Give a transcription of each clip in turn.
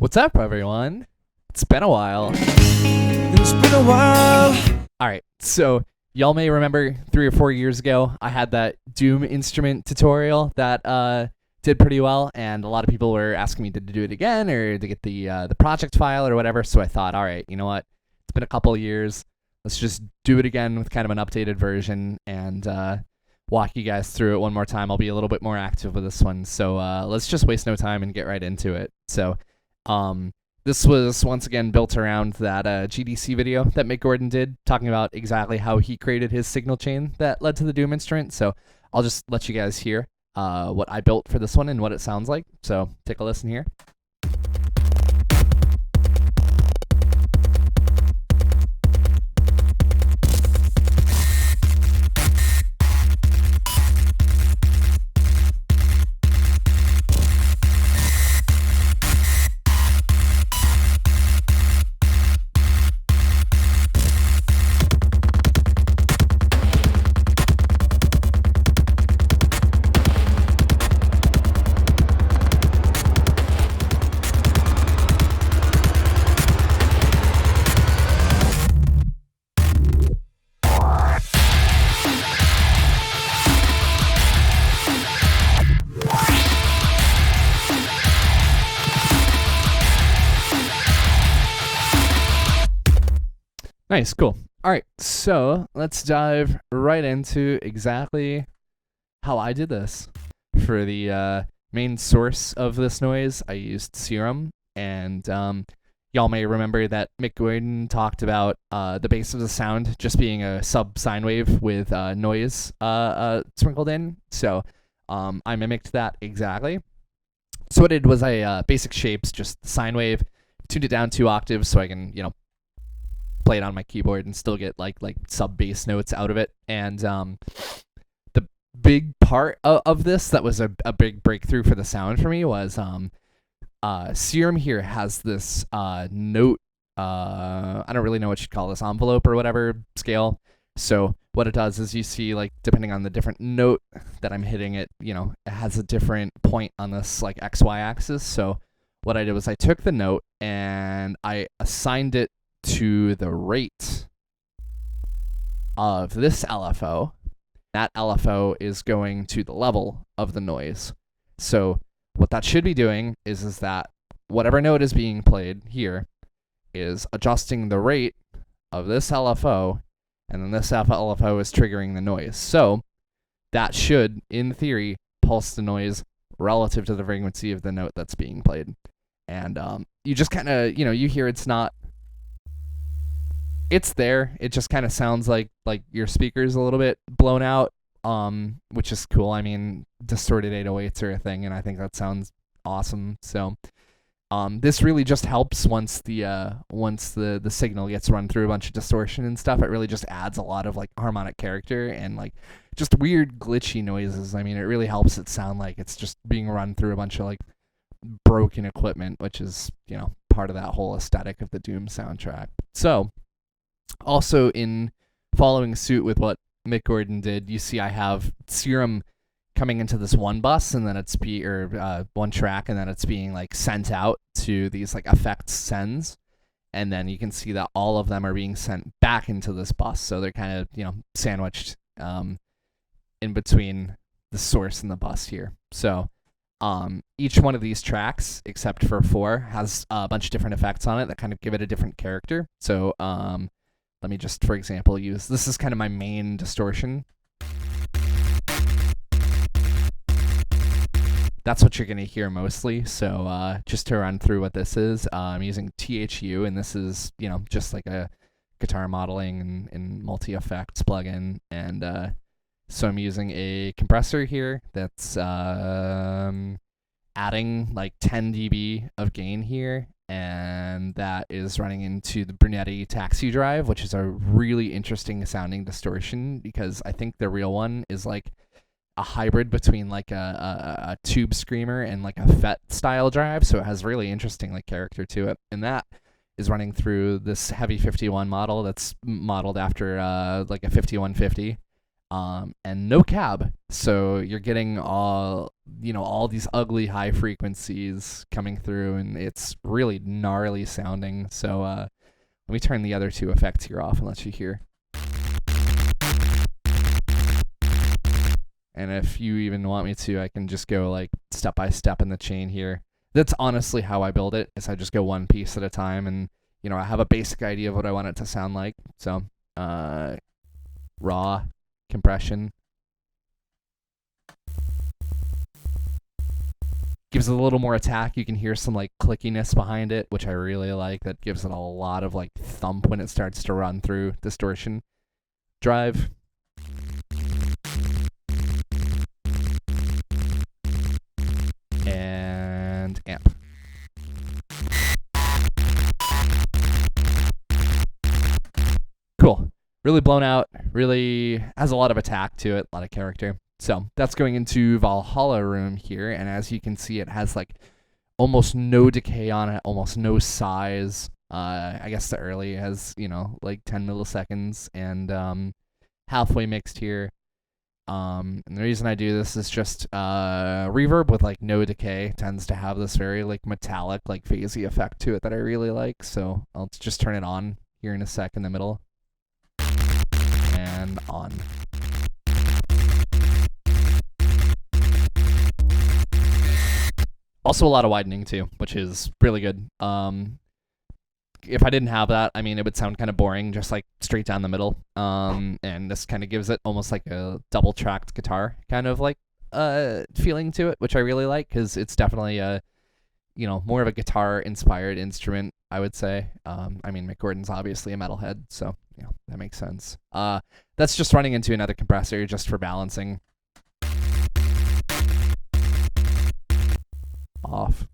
What's up, everyone? It's been a while. It's been a while. Alright, so y'all may remember 3 or 4 years ago, I had that Doom instrument tutorial that did pretty well, and a lot of people were asking me to do it again or to get the project file or whatever, so I thought, alright, you know what? It's been a couple of years. Let's just do it again with kind of an updated version and walk you guys through it one more time. I'll be a little bit more active with this one, so let's just waste no time and get right into it. So, this was once again built around that GDC video that Mick Gordan did, talking about exactly how he created his signal chain that led to the Doom instrument. So I'll just let you guys hear what I built for this one and what it sounds like. So take a listen here. Nice, cool. All right, so let's dive right into exactly how I did this. For the main source of this noise, I used Serum, and y'all may remember that Mick Gordan talked about the base of the sound just being a sub sine wave with noise sprinkled in. So I mimicked that exactly. So what I did was I basic shapes, just sine wave, tuned it down 2 octaves so I can, play it on my keyboard and still get like sub bass notes out of it. And the big part of this that was a big breakthrough for the sound for me was Serum here has this note, I don't really know what you'd call this, envelope or whatever scale. So what it does is you see, like, depending on the different note that I'm hitting, it has a different point on this like XY axis. So what I did was I took the note and I assigned it to the rate of this LFO. That LFO is going to the level of the noise. So what that should be doing is that whatever note is being played here is adjusting the rate of this LFO, and then this LFO is triggering the noise. So that should, in theory, pulse the noise relative to the frequency of the note that's being played. And you just kind of, you hear it's there. It just kind of sounds like your speaker's a little bit blown out, which is cool. I mean, distorted 808s are a thing, and I think that sounds awesome. So this really just helps once the signal gets run through a bunch of distortion and stuff. It really just adds a lot of like harmonic character and like just weird glitchy noises. I mean, it really helps it sound like it's just being run through a bunch of like broken equipment, which is, part of that whole aesthetic of the Doom soundtrack. So also, in following suit with what Mick Gordan did, you see I have Serum coming into this one bus, and then it's one track, and then it's being like sent out to these like effects sends, and then you can see that all of them are being sent back into this bus, so they're kind of sandwiched in between the source and the bus here. So each one of these tracks, except for 4, has a bunch of different effects on it that kind of give it a different character. So let me just, for example, this is kind of my main distortion. That's what you're going to hear mostly. So just to run through what this is, I'm using THU, and this is, just like a guitar modeling and multi-effects plugin. And so I'm using a compressor here that's adding like 10 dB of gain here, and that is running into the Brunetti Taxi Drive, which is a really interesting sounding distortion, because I think the real one is like a hybrid between like a tube screamer and like a FET style drive, so it has really interesting like character to it. And that is running through this Heavy 51 model that's modeled after like a 5150. and no cab. So you're getting all these ugly high frequencies coming through, and it's really gnarly sounding. So let me turn the other two effects here off and let you hear. And if you even want me to, I can just go like step by step in the chain here. That's honestly how I build it, is I just go one piece at a time, and I have a basic idea of what I want it to sound like. So raw compression gives it a little more attack. You can hear some like clickiness behind it, which I really like. That gives it a lot of like thump when it starts to run through distortion. Drive. And amp. Cool. Really blown out, really has a lot of attack to it, a lot of character. So that's going into Valhalla Room here, and as you can see, it has like almost no decay on it, almost no size. I guess the early has, like 10 milliseconds, and halfway mixed here. And the reason I do this is just reverb with like no decay tends to have this very like metallic, like phasey effect to it that I really like. So I'll just turn it on here in a sec in the middle. And on. Also a lot of widening too, which is really good. If I didn't have that, I mean, it would sound kind of boring, just like straight down the middle. And this kind of gives it almost like a double-tracked guitar kind of like feeling to it, which I really like, because it's definitely a, more of a guitar-inspired instrument, I would say. I mean, Mick Gordan's obviously a metalhead, so that makes sense. That's just running into another compressor just for balancing. Off.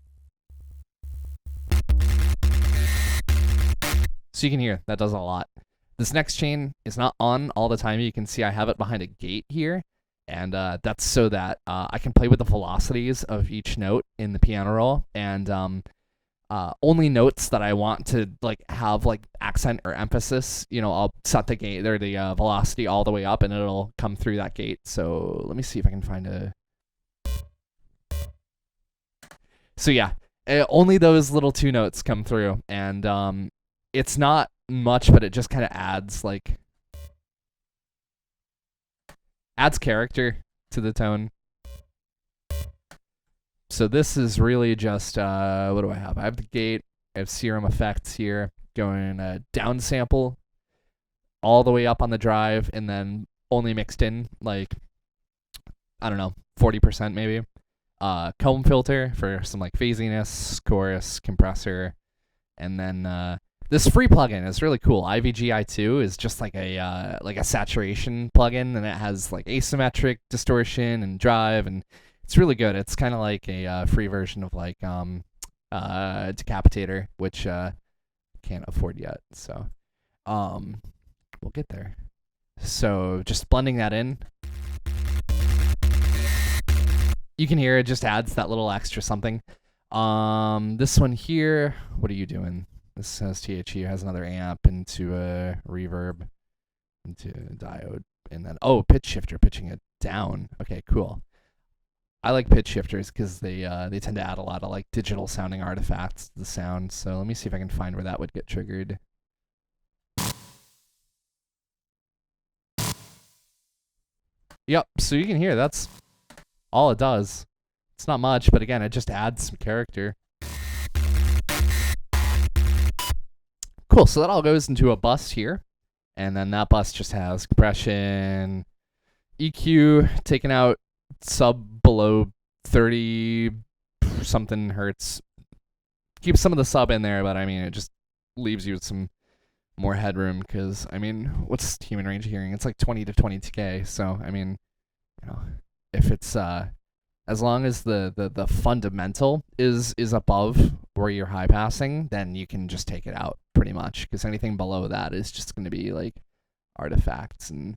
So you can hear that does a lot. This next chain is not on all the time. You can see I have it behind a gate here, and that's so that I can play with the velocities of each note in the piano roll, and only notes that I want to like have like accent or emphasis, I'll set the gate or the velocity all the way up, and it'll come through that gate. So let me see if I can find a. So yeah, only those little two notes come through, and it's not much, but it just kind of adds character to the tone. So this is really just what do I have? I have the gate, I have serum effects here, going down sample all the way up on the drive, and then only mixed in like, I don't know, 40% maybe. Comb filter for some like phasiness, chorus, compressor, and then this free plugin is really cool. IVGI2 is just like a saturation plugin, and it has like asymmetric distortion and drive, and it's really good. It's kind of like a free version of like Decapitator, which can't afford yet. So we'll get there. So just blending that in. You can hear it just adds that little extra something. This one here, what are you doing? This has THE, has another amp into a reverb, into a diode, and then, pitch shifter, pitching it down. Okay, cool. I like pitch shifters because they tend to add a lot of like digital sounding artifacts to the sound. So let me see if I can find where that would get triggered. Yep, so you can hear that's all it does. It's not much, but again, it just adds some character. Cool, so that all goes into a bus here, and then that bus just has compression, EQ, taking out sub below 30 something hertz. Keep some of the sub in there, but I mean, it just leaves you with some more headroom, because, I mean, what's human range of hearing? It's like 20 to 22K, so, I mean, if it's, as long as the fundamental is above where you're high passing, then you can just take it out pretty much, because anything below that is just going to be like artifacts, and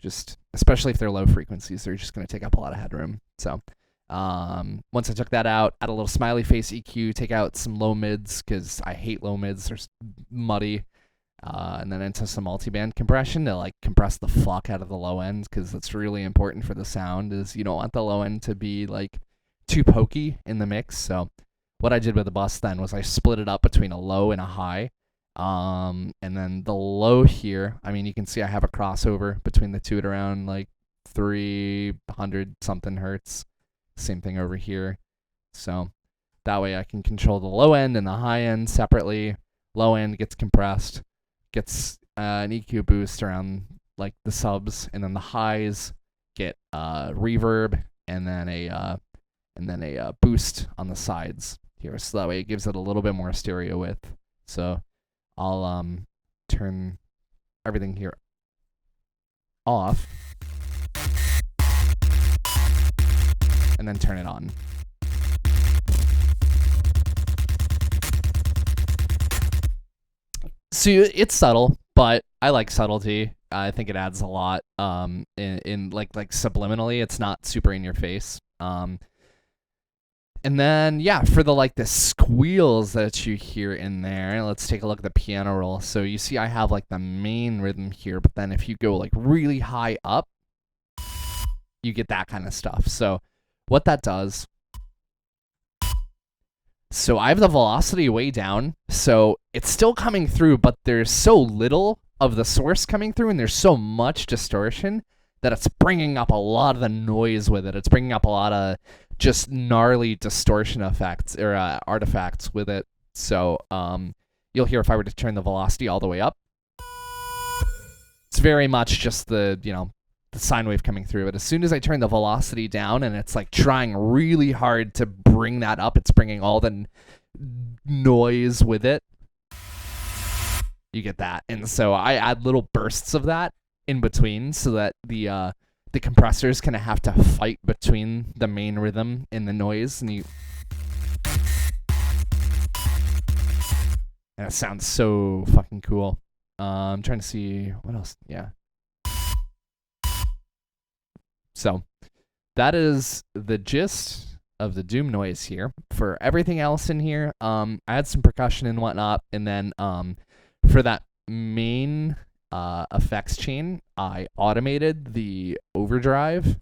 just, especially if they're low frequencies, they're just going to take up a lot of headroom. So once I took that out, add a little smiley face EQ, take out some low mids, because I hate low mids, they're muddy. and then into some multiband compression to like compress the fuck out of the low end, because that's really important for the sound. Is you don't want the low end to be like too pokey in the mix. So what I did with the bus then was I split it up between a low and a high. And then the low here, I mean, you can see I have a crossover between the two at around like 300 something hertz. Same thing over here. So that way I can control the low end and the high end separately. Low end gets compressed, gets an EQ boost around like the subs, and then the highs get reverb and then a boost on the sides here. So that way it gives it a little bit more stereo width. So I'll turn everything here off and then turn it on. So it's subtle, but I like subtlety. I think it adds a lot. In like subliminally, it's not super in your face. And then yeah, for the squeals that you hear in there, let's take a look at the piano roll. So you see I have like the main rhythm here, but then if you go like really high up, you get that kind of stuff. So what that does, so I have the velocity way down, so it's still coming through, but there's so little of the source coming through and there's so much distortion that it's bringing up a lot of the noise with it. It's bringing up a lot of just gnarly distortion effects or artifacts with it. So you'll hear if I were to turn the velocity all the way up, it's very much just the sine wave coming through. But as soon as I turn the velocity down and it's like trying really hard to bring that up, it's bringing all the noise with it. You get that. And so I add little bursts of that in between so that the compressors kind of have to fight between the main rhythm and the noise, and it sounds so fucking cool. I'm trying to see what else. Yeah. So that is the gist of the Doom noise here. For everything else in here, I had some percussion and whatnot, and then for that main effects chain, I automated the overdrive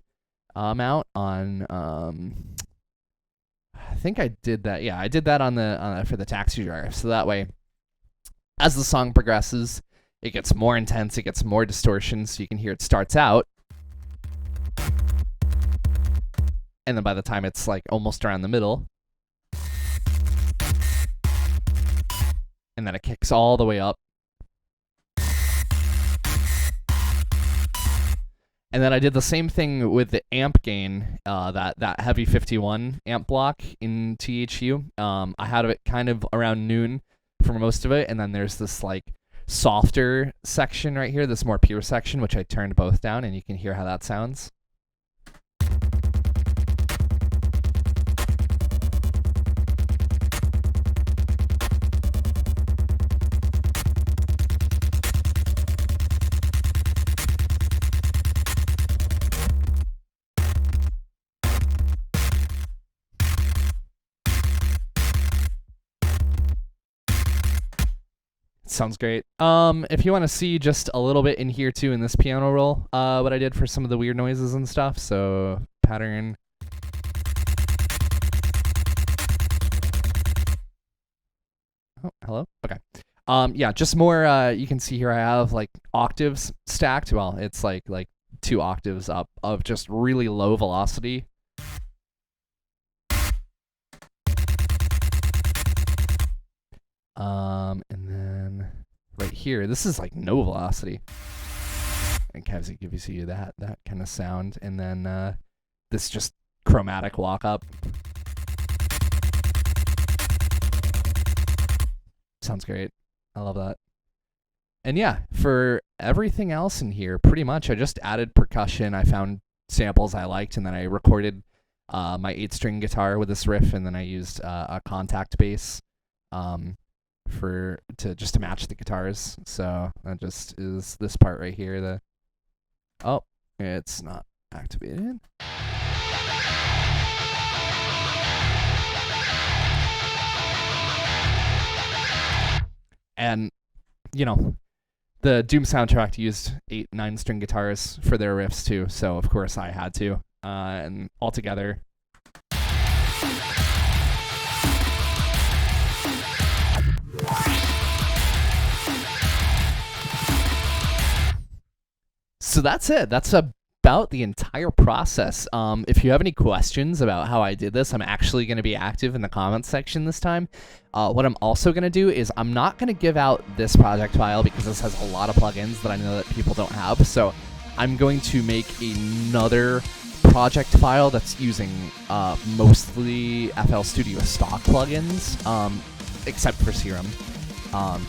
amount on. I think I did that. Yeah, I did that on the for the taxi driver. So that way, as the song progresses, it gets more intense. It gets more distortion. So you can hear it starts out, and then by the time it's like almost around the middle, and then it kicks all the way up. And then I did the same thing with the amp gain, that heavy 51 amp block in THU. I had it kind of around noon for most of it, and then there's this like softer section right here, this more pure section, which I turned both down, and you can hear how that sounds. Sounds great. If you want to see just a little bit in here too in this piano roll, what I did for some of the weird noises and stuff. So pattern. Oh, hello. Okay. Yeah, just more. You can see here I have like octaves stacked. Well, it's like 2 octaves up of just really low velocity. And then right here, this is like no velocity. And kind of gives you that kind of sound. And then this just chromatic walk up. Sounds great. I love that. And yeah, for everything else in here, pretty much I just added percussion. I found samples I liked, and then I recorded my 8-string guitar with this riff, and then I used a contact bass. To match the guitars. So that just is this part right here. Oh, it's not activated. And the Doom soundtrack used 8 9-string guitars for their riffs too, so of course I had to. And altogether, so that's it. That's about the entire process. If you have any questions about how I did this, I'm actually going to be active in the comments section this time. What I'm also going to do is I'm not going to give out this project file because this has a lot of plugins that I know that people don't have. So I'm going to make another project file that's using mostly FL Studio stock plugins, except for Serum.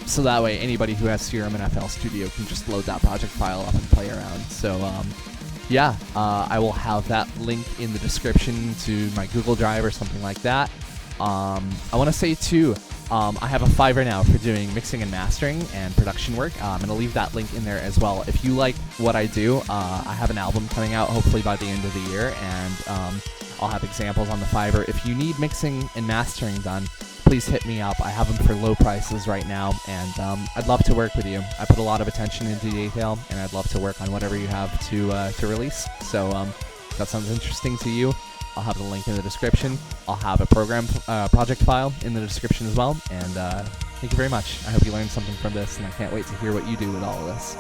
So that way anybody who has Serum and FL Studio can just load that project file up and play around. So yeah, I will have that link in the description to my Google Drive or something like that. I want to say too, I have a Fiverr now for doing mixing and mastering and production work. I'm going to leave that link in there as well. If you like what I do, I have an album coming out hopefully by the end of the year, and I'll have examples on the Fiverr. If you need mixing and mastering done, please hit me up. I have them for low prices right now, and I'd love to work with you. I put a lot of attention into detail, and I'd love to work on whatever you have to release. So if that sounds interesting to you, I'll have the link in the description. I'll have a project file in the description as well. And thank you very much. I hope you learned something from this, and I can't wait to hear what you do with all of this.